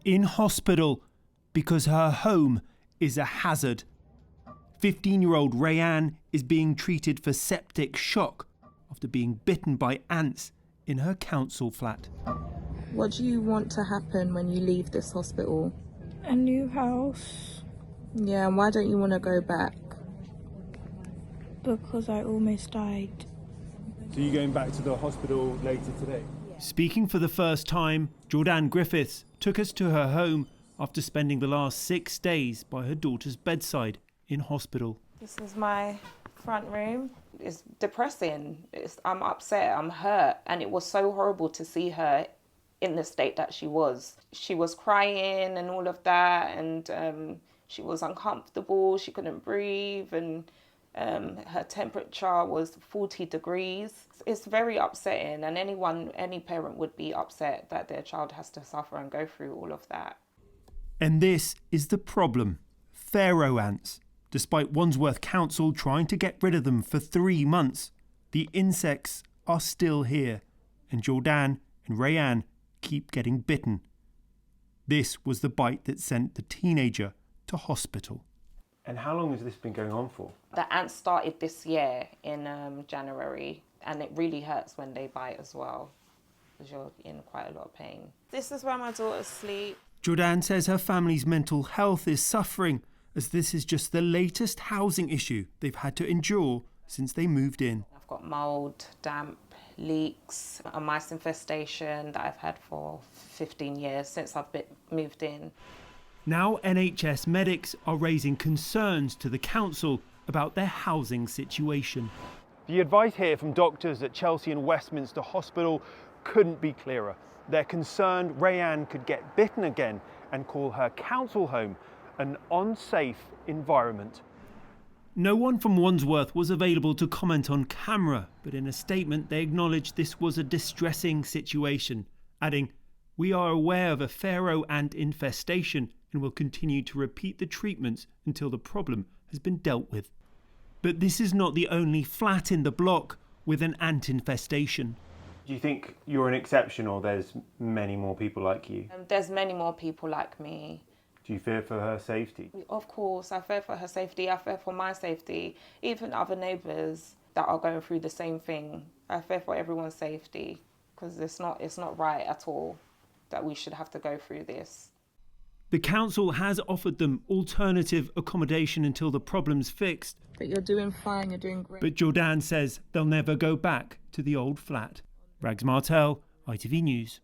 in hospital because her home is a hazard. 15-year-old Rayanna is being treated for septic shock after being bitten by ants in her council flat. What do you want to happen when you leave this hospital? A new house. Yeah, and why don't you want to go back? Because I almost died. So you're going back to the hospital later today? Speaking for the first time, Jordann Griffith took us to her home after spending the last 6 days by her daughter's bedside in hospital. This is my front room. It's depressing. I'm upset, I'm hurt, and it was so horrible to see her in the state that she was. She was crying and all of that, and she was uncomfortable, she couldn't breathe, and her temperature was 40 degrees. It's very upsetting, and any parent would be upset that their child has to suffer and go through all of that. And this is the problem. Pharaoh ants. Despite Wandsworth Council trying to get rid of them for 3 months, the insects are still here, and Jordann and Rayanna keep getting bitten. This was the bite that sent the teenager to hospital. And how long has this been going on for? The ants started this year in January, and it really hurts when they bite as well, because you're in quite a lot of pain. This is where my daughters sleep. Jordann says her family's mental health is suffering, as this is just the latest housing issue they've had to endure since they moved in. I've got mould, damp, leaks, a mice infestation that I've had for 15 years since I've moved in. Now NHS medics are raising concerns to the council about their housing situation. The advice here from doctors at Chelsea and Westminster Hospital couldn't be clearer. They're concerned Rayanna could get bitten again and call her council home an unsafe environment. No one from Wandsworth was available to comment on camera, but in a statement they acknowledged this was a distressing situation, adding, "We are aware of a Pharaoh ant infestation and will continue to repeat the treatments until the problem has been dealt with." But this is not the only flat in the block with an ant infestation. Do you think you're an exception, or there's many more people like you? There's many more people like me. Do you fear for her safety? Of course, I fear for her safety, I fear for my safety, even other neighbours that are going through the same thing. I fear for everyone's safety, because it's not right at all that we should have to go through this. The council has offered them alternative accommodation until the problem's fixed. But you're doing fine, you're doing great. But Jordann says they'll never go back to the old flat. Rags Martel, ITV News.